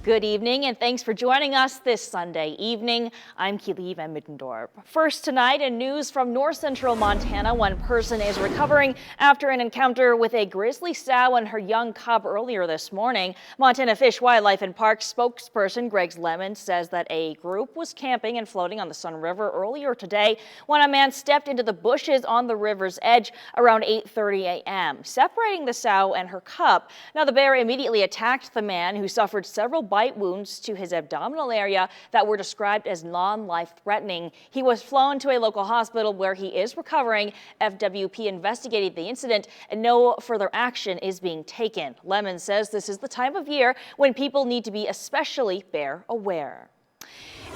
Good evening, and thanks for joining us this Sunday evening. I'm Keely Van Middendorp. First tonight, in news from north central Montana, one person is recovering after an encounter with a grizzly sow and her young cub earlier this morning. Montana Fish, Wildlife and Parks spokesperson Greg Lemon says that a group was camping and floating on the Sun River earlier today when a man stepped into the bushes on the river's edge around 8:30 a.m., separating the sow and her cub. Now, the bear immediately attacked the man, who suffered several bite wounds to his abdominal area that were described as non-life-threatening. He was flown to a local hospital where he is recovering. FWP investigated the incident and no further action is being taken. Lemon says this is the time of year when people need to be especially bear aware.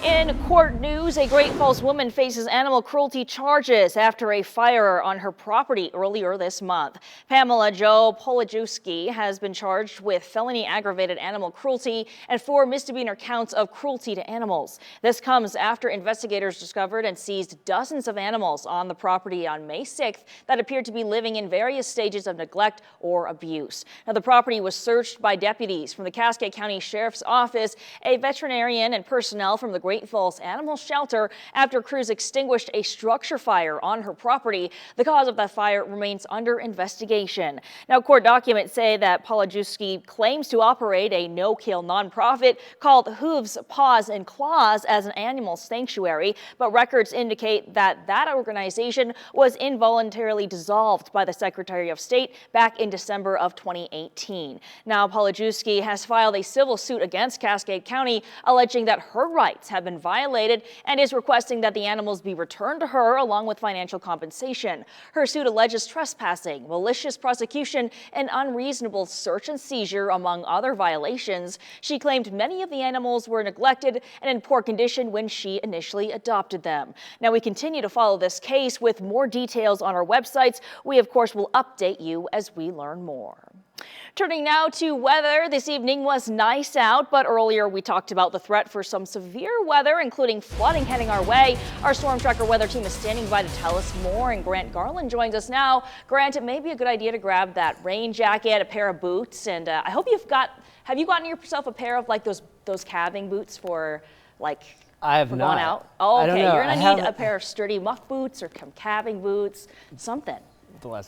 In court news, a Great Falls woman faces animal cruelty charges after a fire on her property earlier this month. Pamela Jo Polajewski has been charged with felony aggravated animal cruelty and 4 misdemeanor counts of cruelty to animals. This comes after investigators discovered and seized dozens of animals on the property on May 6th that appeared to be living in various stages of neglect or abuse. Now, the property was searched by deputies from the Cascade County Sheriff's Office, a veterinarian, and personnel from the Great Falls Animal Shelter after crews extinguished a structure fire on her property. The cause of that fire remains under investigation. Now, court documents say that Polajewski claims to operate a no-kill nonprofit called Hooves, Paws, and Claws as an animal sanctuary, but records indicate that that organization was involuntarily dissolved by the Secretary of State back in December of 2018. Now, Polajewski has filed a civil suit against Cascade County, alleging that her rights have been violated and is requesting that the animals be returned to her along with financial compensation. Her suit alleges trespassing, malicious prosecution, and unreasonable search and seizure, among other violations. She claimed many of the animals were neglected and in poor condition when she initially adopted them. Now, we continue to follow this case with more details on our websites. We, of course, will update you as we learn more. Turning now to weather, this evening was nice out, but earlier we talked about the threat for some severe weather, including flooding heading our way. Our STORMTracker weather team is standing by to tell us more, and Grant Garland joins us now. Grant, it may be a good idea to grab that rain jacket, a pair of boots, and I hope have you gotten yourself a pair of like those calving boots for like I have not. Going out? Oh, okay. You're going to need a pair of sturdy muck boots or some calving boots, something.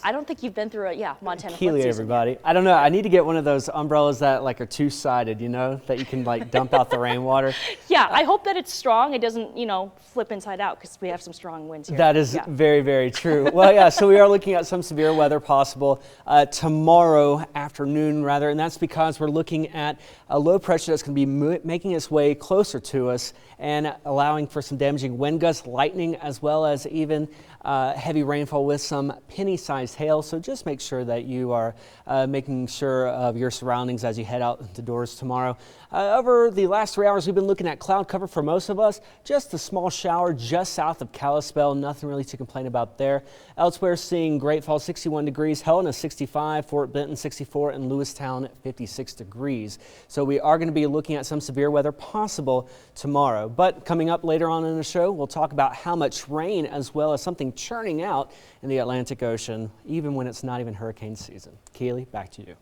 I don't think you've been through Montana flood season. Everybody. I don't know. I need to get one of those umbrellas that like are two-sided, that you can like dump out the rainwater. Yeah, I hope that it's strong. It doesn't, flip inside out because we have some strong winds here. That is very, very true. Well, yeah, so we are looking at some severe weather possible tomorrow afternoon, rather, and that's because we're looking at a low pressure that's going to be making its way closer to us and allowing for some damaging wind gusts, lightning, as well as even heavy rainfall with some penny-sized hail. So just make sure that you are making sure of your surroundings as you head out the doors tomorrow. Over the last 3 hours, we've been looking at cloud cover for most of us. Just a small shower just south of Kalispell. Nothing really to complain about there. Elsewhere, seeing Great Falls 61 degrees, Helena 65, Fort Benton 64, and Lewistown 56 degrees. So we are going to be looking at some severe weather possible tomorrow. But coming up later on in the show, we'll talk about how much rain as well as something churning out in the Atlantic Ocean, even when it's not even hurricane season. Keely, back to you.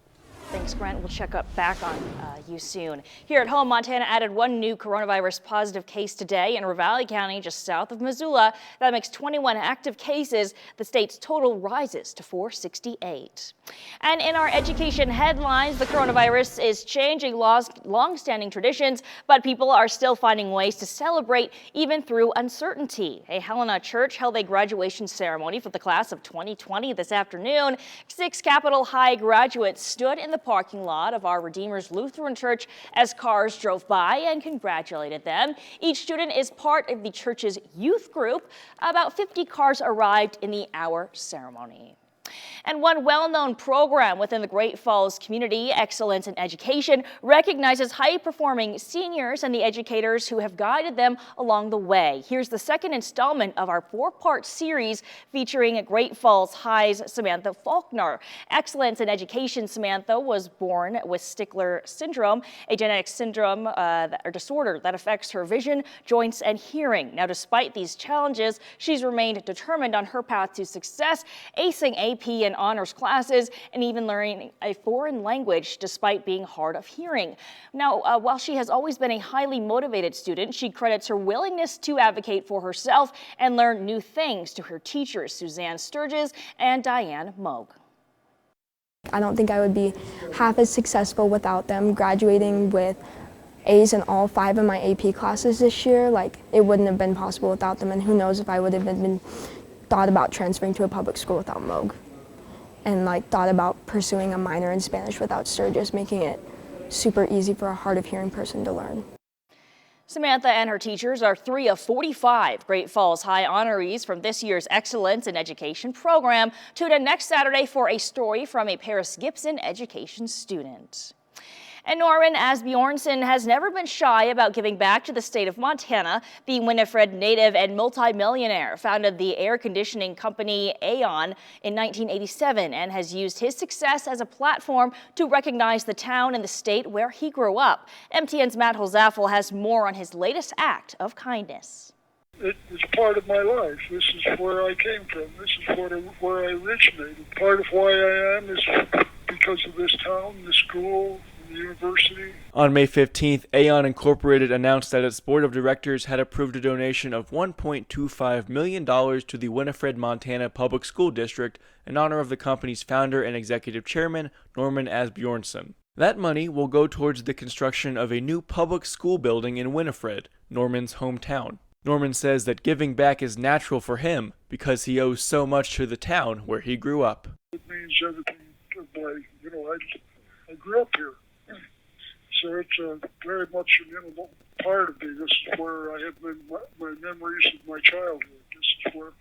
Thanks, Grant. We'll check back on you soon. Here at home, Montana added 1 new coronavirus positive case today in Ravalli County, just south of Missoula. That makes 21 active cases. The state's total rises to 468. And in our education headlines, the coronavirus is changing long-standing traditions, but people are still finding ways to celebrate even through uncertainty. A Helena church held a graduation ceremony for the class of 2020 this afternoon. 6 Capitol High graduates stood in the parking lot of our Redeemer's Lutheran Church as cars drove by and congratulated them. Each student is part of the church's youth group. About 50 cars arrived in the hour ceremony. And one well-known program within the Great Falls community, Excellence in Education, recognizes high-performing seniors and the educators who have guided them along the way. Here's the second installment of our 4-part series featuring Great Falls High's Samantha Faulkner. Excellence in Education Samantha was born with Stickler syndrome, a genetic syndrome or disorder that affects her vision, joints, and hearing. Now, despite these challenges, she's remained determined on her path to success, acing a AP and honors classes, and even learning a foreign language despite being hard of hearing. Now, while she has always been a highly motivated student, she credits her willingness to advocate for herself and learn new things to her teachers, Suzanne Sturgis and Diane Moog. I don't think I would be half as successful without them. Graduating with A's in all 5 of my AP classes this year, it wouldn't have been possible without them, and who knows if I would have been thought about transferring to a public school without Moog, and thought about pursuing a minor in Spanish without Sturgis, making it super easy for a hard of hearing person to learn. Samantha and her teachers are 3 of 45 Great Falls High honorees from this year's Excellence in Education program. Tune in next Saturday for a story from a Paris Gibson education student. And Norman Asbjornson has never been shy about giving back to the state of Montana. The Winifred native and multimillionaire founded the air conditioning company Aon in 1987 and has used his success as a platform to recognize the town and the state where he grew up. MTN's Matt Holzaffel has more on his latest act of kindness. It was part of my life. This is where I came from. This is where I originated. Part of why I am is because of this town, the school, the university. On May 15th, Aon Incorporated announced that its board of directors had approved a donation of $1.25 million to the Winifred, Montana Public School District in honor of the company's founder and executive chairman, Norman Asbjornson. That money will go towards the construction of a new public school building in Winifred, Norman's hometown. Norman says that giving back is natural for him because he owes so much to the town where he grew up. It means everything to I grew up here. So it's very much an integral part of me. This is where I have my memories of my childhood. This is where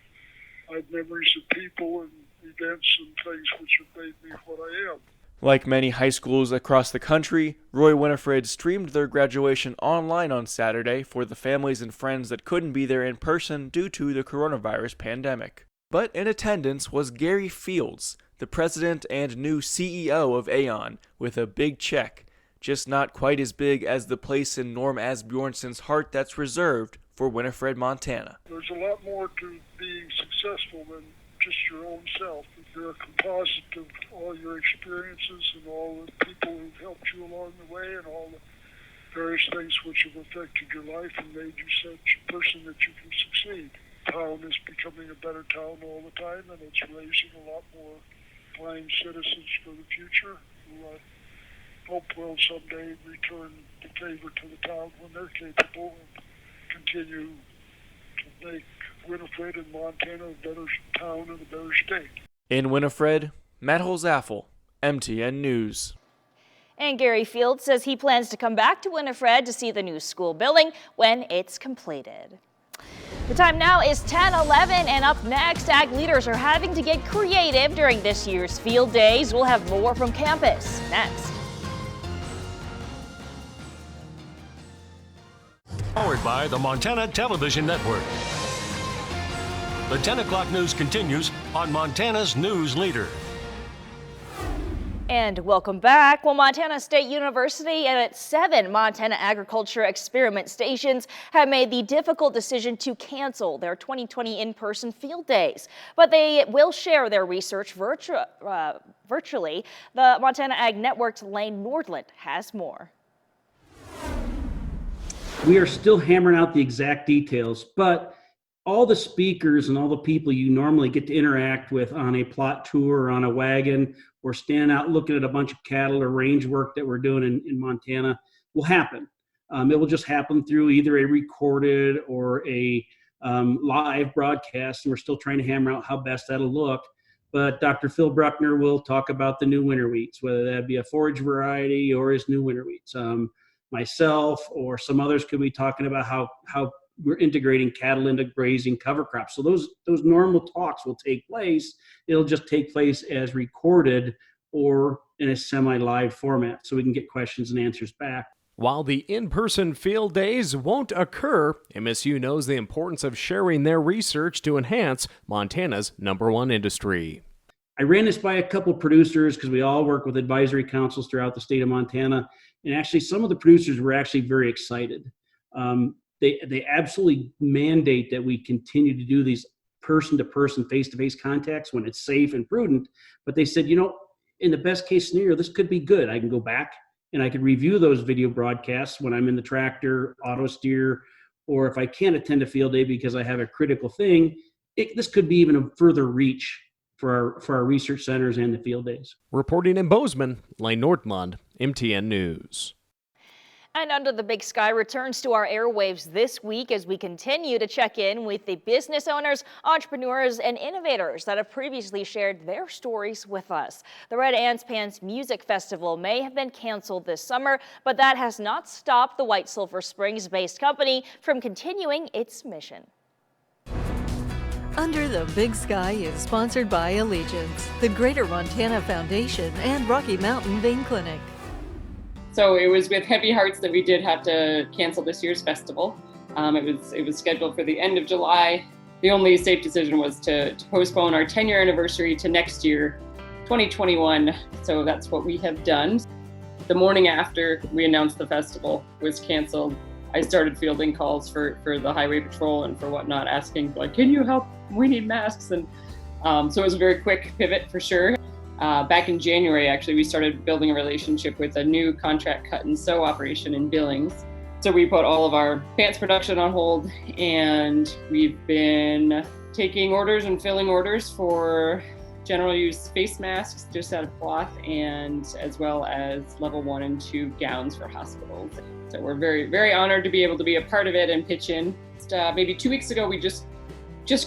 I have memories of people and events and things which have made me what I am. Like many high schools across the country, Roy Winifred streamed their graduation online on Saturday for the families and friends that couldn't be there in person due to the coronavirus pandemic. But in attendance was Gary Fields, the president and new CEO of Aon, with a big check. Just not quite as big as the place in Norm Asbjornson's heart that's reserved for Winifred, Montana. There's a lot more to being successful than just your own self. You're a composite of all your experiences and all the people who've helped you along the way and all the various things which have affected your life and made you such a person that you can succeed. The town is becoming a better town all the time, and it's raising a lot more fine citizens for the future who I hope will someday return the favor to the town when they're capable and continue to make Winifred and Montana a better town and a better state. In Winifred, Matt Holzaffel, MTN News. And Gary Fields says he plans to come back to Winifred to see the new school building when it's completed. The time now is 10:11, and up next, ag leaders are having to get creative during this year's field days. We'll have more from campus next. Powered by the Montana Television Network. The 10 o'clock news continues on Montana's News Leader. And welcome back. Well, Montana State University and its 7 Montana Agriculture Experiment Stations have made the difficult decision to cancel their 2020 in-person field days. But they will share their research virtually. The Montana Ag Network's Lane Nordland has more. We are still hammering out the exact details, but all the speakers and all the people you normally get to interact with on a plot tour or on a wagon or standing out looking at a bunch of cattle or range work that we're doing in Montana will happen. It will just happen through either a recorded or a live broadcast, and we're still trying to hammer out how best that'll look. But Dr. Phil Bruckner will talk about the new winter wheats, whether that be a forage variety or his new winter wheats. Myself or some others could be talking about how we're integrating cattle into grazing cover crops. So those normal talks will take place. It'll just take place as recorded or in a semi-live format so we can get questions and answers back. While the in-person field days won't occur, MSU knows the importance of sharing their research to enhance Montana's #1 industry. I ran this by a couple producers because we all work with advisory councils throughout the state of Montana. And actually, some of the producers were actually very excited. They absolutely mandate that we continue to do these person-to-person, face-to-face contacts when it's safe and prudent. But they said, in the best case scenario, this could be good. I can go back and I could review those video broadcasts when I'm in the tractor, auto steer, or if I can't attend a field day because I have a critical thing, this could be even a further reach for our research centers and the field days. Reporting in Bozeman, Lane Nordlund, MTN News. And Under the Big Sky returns to our airwaves this week as we continue to check in with the business owners, entrepreneurs, and innovators that have previously shared their stories with us. The Red Ants Pants Music Festival may have been canceled this summer, but that has not stopped the White Sulphur Springs-based company from continuing its mission. Under the Big Sky is sponsored by Allegiance, the Greater Montana Foundation, and Rocky Mountain Vein Clinic. So it was with heavy hearts that we did have to cancel this year's festival. It was scheduled for the end of July. The only safe decision was to postpone our 10-year anniversary to next year, 2021. So that's what we have done. The morning after we announced the festival was canceled, I started fielding calls for the highway patrol and for whatnot, asking like, can you help? We need masks. And so it was a very quick pivot for sure. Back in January, actually, we started building a relationship with a new contract cut and sew operation in Billings. So we put all of our pants production on hold, and we've been taking orders and filling orders for general use face masks just out of cloth, and as well as level 1 and 2 gowns for hospitals. So we're very, very honored to be able to be a part of it and pitch in. Maybe 2 weeks ago, we just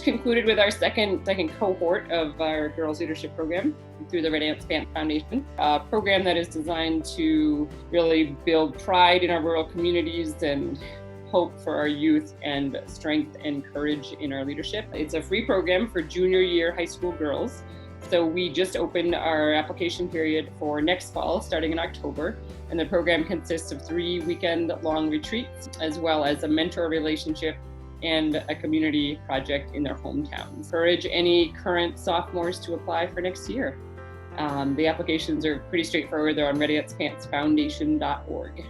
concluded with our second cohort of our Girls Leadership Program through the Red Ants Pants Foundation, a program that is designed to really build pride in our rural communities and hope for our youth and strength and courage in our leadership. It's a free program for junior year high school girls. So we just opened our application period for next fall, starting in October. And the program consists of 3 weekend-long retreats, as well as a mentor relationship and a community project in their hometowns. Encourage any current sophomores to apply for next year. The applications are pretty straightforward. They're on readyantspantsfoundation.org.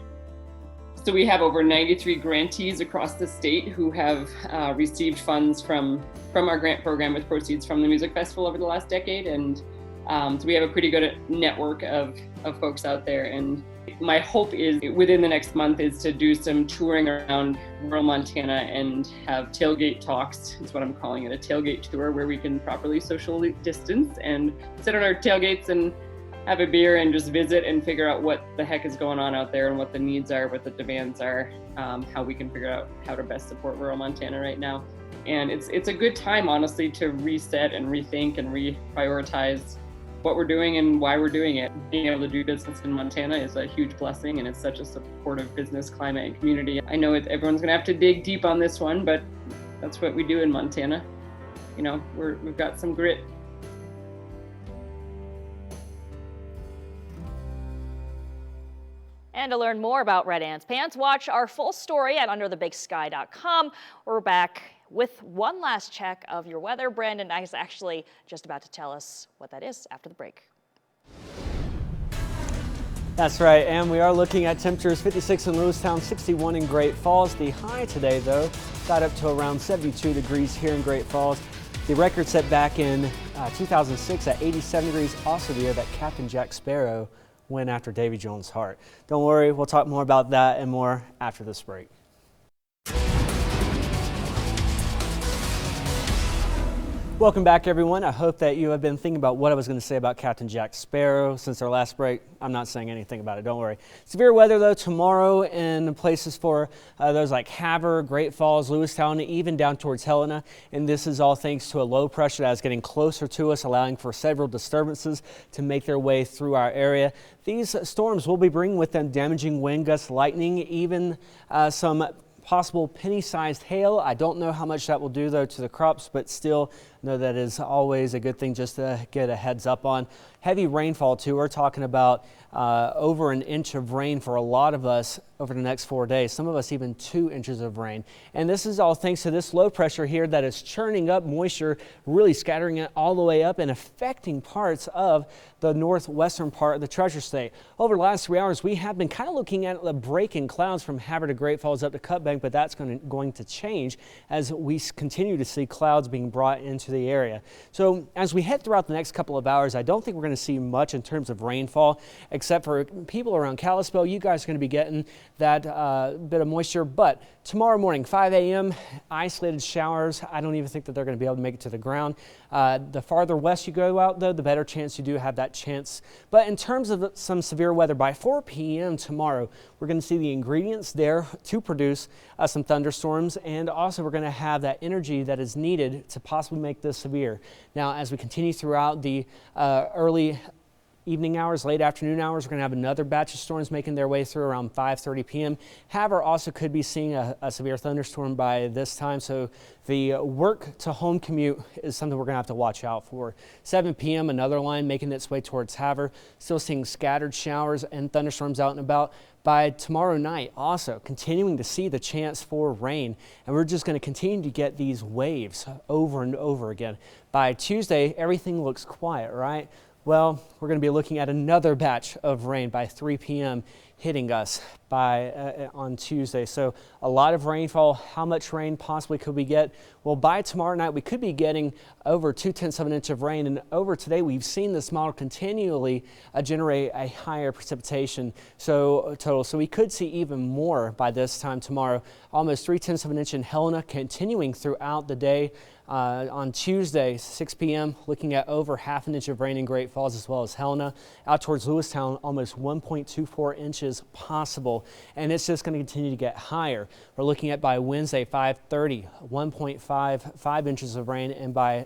So we have over 93 grantees across the state who have received funds from our grant program with proceeds from the music festival over the last decade. And so we have a pretty good network of folks out there. And my hope is within the next month is to do some touring around rural Montana and have tailgate talks, is what I'm calling it, a tailgate tour where we can properly socially distance and sit on our tailgates and have a beer and just visit and figure out what the heck is going on out there and what the needs are, what the demands are, how we can figure out how to best support rural Montana right now. And it's a good time, honestly, to reset and rethink and reprioritize what we're doing and why we're doing it. Being able to do business in Montana is a huge blessing, and it's such a supportive business climate and community. I know everyone's gonna have to dig deep on this one, but that's what we do in Montana. You know, we've got some grit. And to learn more about Red Ants Pants, watch our full story at underthebigsky.com. We're back with one last check of your weather. Brandon is actually just about to tell us what that is after the break. That's right, and we are looking at temperatures 56 in Lewistown, 61 in Great Falls. The high today, though, got up to around 72 degrees here in Great Falls. The record set back in 2006 at 87 degrees, also the year that Captain Jack Sparrow went after Davy Jones' heart. Don't worry, we'll talk more about that and more after this break. Welcome back, everyone. I hope that you have been thinking about what I was going to say about Captain Jack Sparrow since our last break. I'm not saying anything about it, don't worry. Severe weather, though, tomorrow in places for those like Havre, Great Falls, Lewistown, even down towards Helena. And this is all thanks to a low pressure that is getting closer to us, allowing for several disturbances to make their way through our area. These storms will be bringing with them damaging wind gusts, lightning, even some possible penny-sized hail. I don't know how much that will do, though, to the crops, but still know that is always a good thing just to get a heads up on. Heavy rainfall too. We're talking about over an inch of rain for a lot of us over the next 4 days. Some of us even 2 inches of rain. And this is all thanks to this low pressure here that is churning up moisture, really scattering it all the way up and affecting parts of the northwestern part of the Treasure State. Over the last 3 hours, we have been kind of looking at the break in clouds from Havre to Great Falls up to Cut Bank, but that's going to change as we continue to see clouds being brought into the area. So as we head throughout the next couple of hours, I don't think we're going to see much in terms of rainfall, except for people around Kalispell. You guys are going to be getting that bit of moisture, but tomorrow morning, 5 a.m., isolated showers. I don't even think that they're going to be able to make it to the ground. The farther west you go out, though, the better chance you do have that chance. But in terms of some severe weather, by 4 p.m. tomorrow, we're going to see the ingredients there to produce some thunderstorms, and also we're going to have that energy that is needed to possibly make this severe. Now, as we continue throughout the early evening hours, late afternoon hours, we're going to have another batch of storms making their way through around 5:30 p.m. Havre also could be seeing a severe thunderstorm by this time, so the work to home commute is something we're going to have to watch out for. 7 p.m. another line making its way towards Havre, still seeing scattered showers and thunderstorms out and about. By tomorrow night, also continuing to see the chance for rain, and we're just going to continue to get these waves over and over again. By Tuesday, everything looks quiet, right? Well, we're going to be looking at another batch of rain by 3 p.m. hitting us on Tuesday. So a lot of rainfall. How much rain possibly could we get? Well, by tomorrow night, we could be getting over 2/10 of an inch of rain. And over today, we've seen this model continually generate a higher precipitation total. So we could see even more by this time tomorrow. Almost 3/10 of an inch in Helena, continuing throughout the day. On Tuesday, 6 p.m., looking at over ½ an inch of rain in Great Falls as well as Helena. Out towards Lewistown, almost 1.24 inches possible, and it's just going to continue to get higher. We're looking at by Wednesday, 5:30, 1.55 inches of rain, and by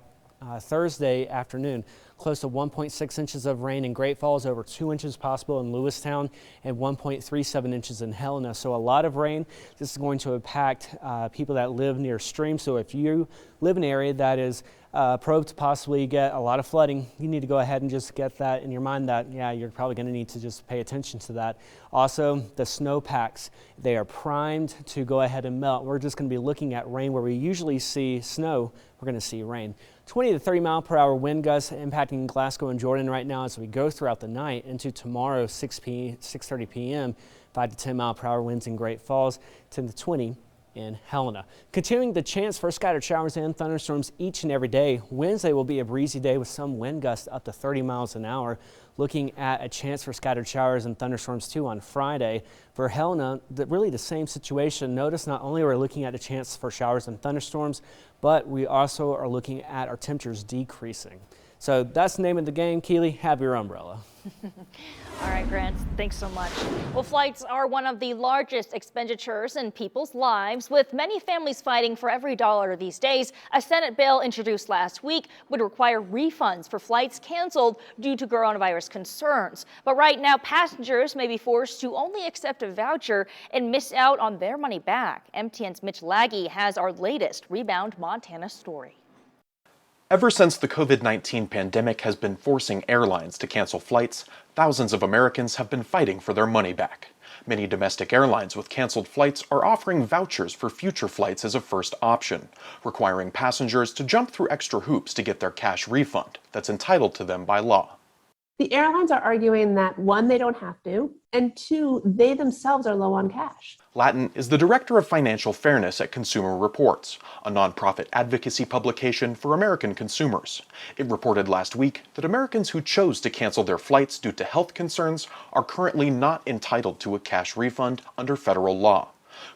Thursday afternoon, close to 1.6 inches of rain in Great Falls, over 2 inches possible in Lewistown, and 1.37 inches in Helena. So a lot of rain. This is going to impact people that live near streams. So if you live in an area that is probed to possibly get a lot of flooding, you need to go ahead and just get that in your mind that, yeah, you're probably going to need to just pay attention to that. Also, the snowpacks, they are primed to go ahead and melt. We're just going to be looking at rain where we usually see snow. We're going to see rain. 20 to 30 mile per hour wind gusts impacting Glasgow and Jordan right now as we go throughout the night into tomorrow, 6:30 p.m. 5 to 10 mile per hour winds in Great Falls, 10 to 20 in Helena. Continuing the chance for scattered showers and thunderstorms each and every day. Wednesday will be a breezy day with some wind gusts up to 30 miles an hour. Looking at a chance for scattered showers and thunderstorms too on Friday. For Helena, really the same situation. Notice not only are we looking at a chance for showers and thunderstorms, but we also are looking at our temperatures decreasing. So that's the name of the game. Keely, have your umbrella. All right, Grant, thanks so much. Well, flights are one of the largest expenditures in people's lives, with many families fighting for every dollar these days. A Senate bill introduced last week would require refunds for flights canceled due to coronavirus concerns. But right now, passengers may be forced to only accept a voucher and miss out on their money back. MTN's Mitch Laggy has our latest Rebound Montana story. Ever since the COVID-19 pandemic has been forcing airlines to cancel flights, thousands of Americans have been fighting for their money back. Many domestic airlines with canceled flights are offering vouchers for future flights as a first option, requiring passengers to jump through extra hoops to get their cash refund that's entitled to them by law. The airlines are arguing that, one, they don't have to, and two, they themselves are low on cash. Lattin is the Director of Financial Fairness at Consumer Reports, a nonprofit advocacy publication for American consumers. It reported last week that Americans who chose to cancel their flights due to health concerns are currently not entitled to a cash refund under federal law.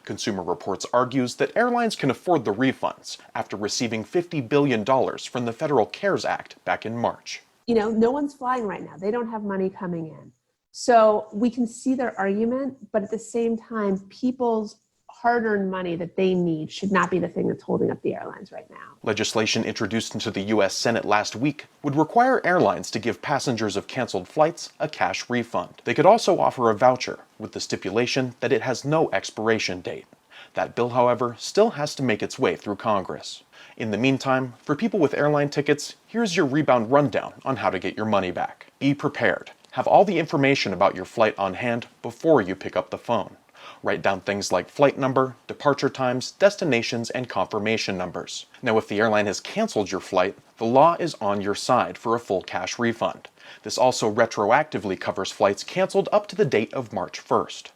Consumer Reports argues that airlines can afford the refunds after receiving $50 billion from the Federal CARES Act back in March. You know, no one's flying right now. They don't have money coming in. So we can see their argument, but at the same time, people's hard-earned money that they need should not be the thing that's holding up the airlines right now. Legislation introduced into the U.S. Senate last week would require airlines to give passengers of canceled flights a cash refund. They could also offer a voucher with the stipulation that it has no expiration date. That bill, however, still has to make its way through Congress. In the meantime, for people with airline tickets, here's your rebound rundown on how to get your money back. Be prepared. Have all the information about your flight on hand before you pick up the phone. Write down things like flight number, departure times, destinations, and confirmation numbers. Now, if the airline has canceled your flight, the law is on your side for a full cash refund. This also retroactively covers flights canceled up to the date of March 1st.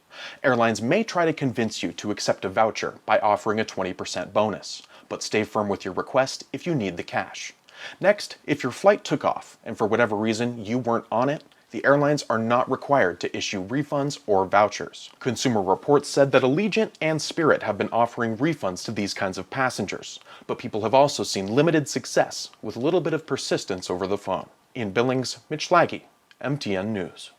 Airlines may try to convince you to accept a voucher by offering a 20% bonus, but stay firm with your request if you need the cash. Next, if your flight took off and for whatever reason you weren't on it, the airlines are not required to issue refunds or vouchers. Consumer Reports said that Allegiant and Spirit have been offering refunds to these kinds of passengers, but people have also seen limited success with a little bit of persistence over the phone. In Billings, Mitch Schlaggy, MTN News.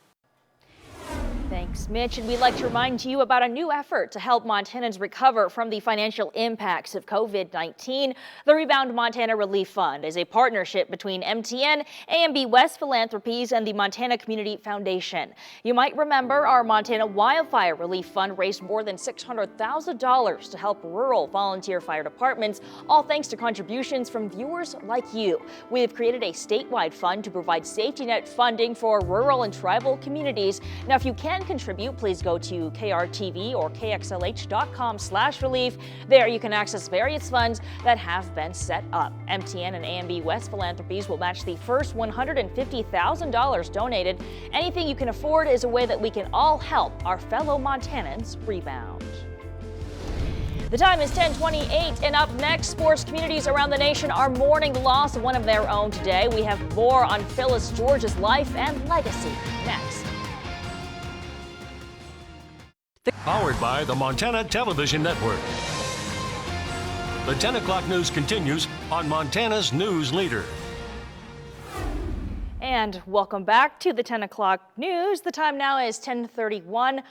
Thanks, Mitch. And we'd like to remind you about a new effort to help Montanans recover from the financial impacts of COVID-19. The Rebound Montana Relief Fund is a partnership between MTN, AMB West Philanthropies, and the Montana Community Foundation. You might remember our Montana Wildfire Relief Fund raised more than $600,000 to help rural volunteer fire departments, all thanks to contributions from viewers like you. We have created a statewide fund to provide safety net funding for rural and tribal communities. Now, if you can contribute, please go to KRTV or KXLH.com/relief. There you can access various funds that have been set up. MTN and AMB West Philanthropies will match the first $150,000 donated. Anything you can afford is a way that we can all help our fellow Montanans rebound. The time is 10:28, and up next, sports communities around the nation are mourning the loss of one of their own today. We have more on Phyllis George's life and legacy next. Powered by the Montana Television Network. The 10 o'clock news continues on Montana's News Leader. And welcome back to the 10 o'clock news. The time now is 10:31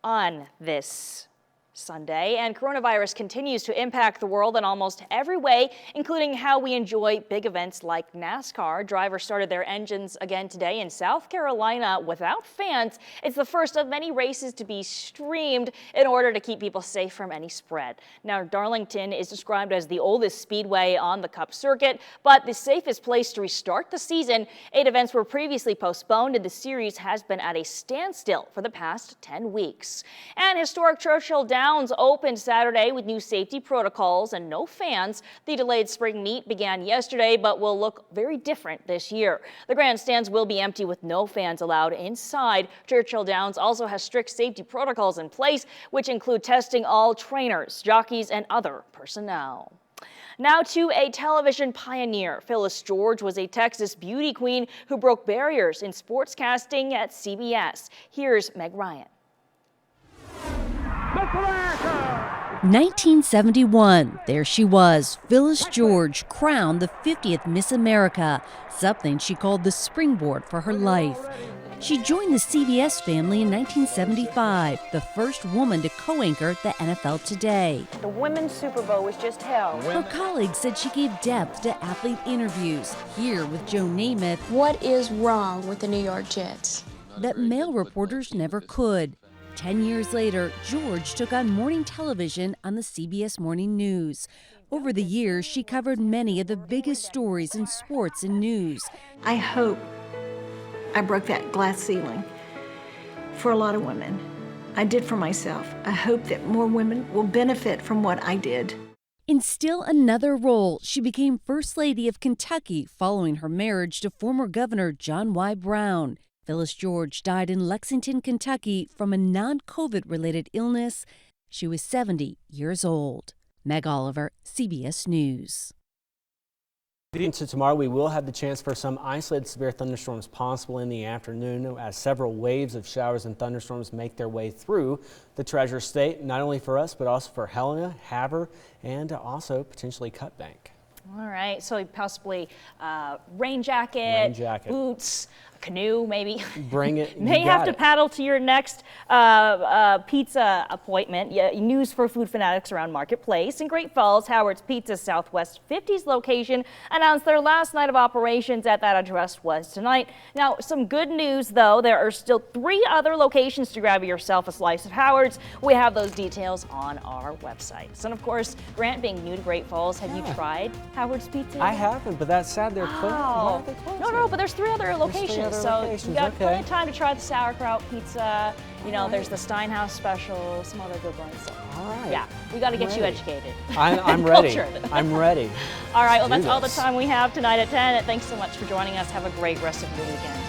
on this Sunday, and coronavirus continues to impact the world in almost every way, including how we enjoy big events like NASCAR. Drivers started their engines again today in South Carolina without fans. It's the first of many races to be streamed in order to keep people safe from any spread. Now, Darlington is described as the oldest speedway on the Cup circuit, but the safest place to restart the season. 8 events were previously postponed, and the series has been at a standstill for the past 10 weeks. And historic Churchill Downs opened Saturday with new safety protocols and no fans. The delayed spring meet began yesterday, but will look very different this year. The grandstands will be empty with no fans allowed inside. Churchill Downs also has strict safety protocols in place, which include testing all trainers, jockeys, and other personnel. Now to a television pioneer. Phyllis George was a Texas beauty queen who broke barriers in sportscasting at CBS. Here's Meg Ryan. 1971, there she was, Phyllis George, crowned the 50th Miss America, something she called the springboard for her life. She joined the CBS family in 1975, the first woman to co-anchor the NFL Today. The Women's Super Bowl was just held. Her colleagues said she gave depth to athlete interviews, here with Joe Namath. What is wrong with the New York Jets? That male reporters never could. 10 years later, George took on morning television on the CBS Morning News. Over the years, she covered many of the biggest stories in sports and news. I hope I broke that glass ceiling for a lot of women. I did for myself. I hope that more women will benefit from what I did. In still another role, she became First Lady of Kentucky following her marriage to former Governor John Y. Brown. Phyllis George died in Lexington, Kentucky from a non-COVID-related illness. She was 70 years old. Meg Oliver, CBS News. Into tomorrow, we will have the chance for some isolated severe thunderstorms possible in the afternoon as several waves of showers and thunderstorms make their way through the Treasure State, not only for us, but also for Helena, Havre, and also potentially Cut Bank. All right, so possibly rain jacket, boots, canoe, maybe. Bring it. May You have got to it. paddle to your next pizza appointment. Yeah, news for food fanatics around Marketplace. In Great Falls, Howard's Pizza Southwest 50s location announced their last night of operations at that address was tonight. Now, some good news, though. There are still 3 other locations to grab yourself a slice of Howard's. We have those details on our website. And of course, Grant, being new to Great Falls, have you tried Howard's Pizza? I haven't, but that's sad they're closed. Why are they closing? No, but there's 3 other locations. So you got plenty of time to try the sauerkraut pizza. You know, there's the Steinhaus special, some other good ones. So, all right. Yeah, we got to get you educated. I'm ready. I'm ready. All right, well, that's all the time we have tonight at 10. Thanks so much for joining us. Have a great rest of your weekend.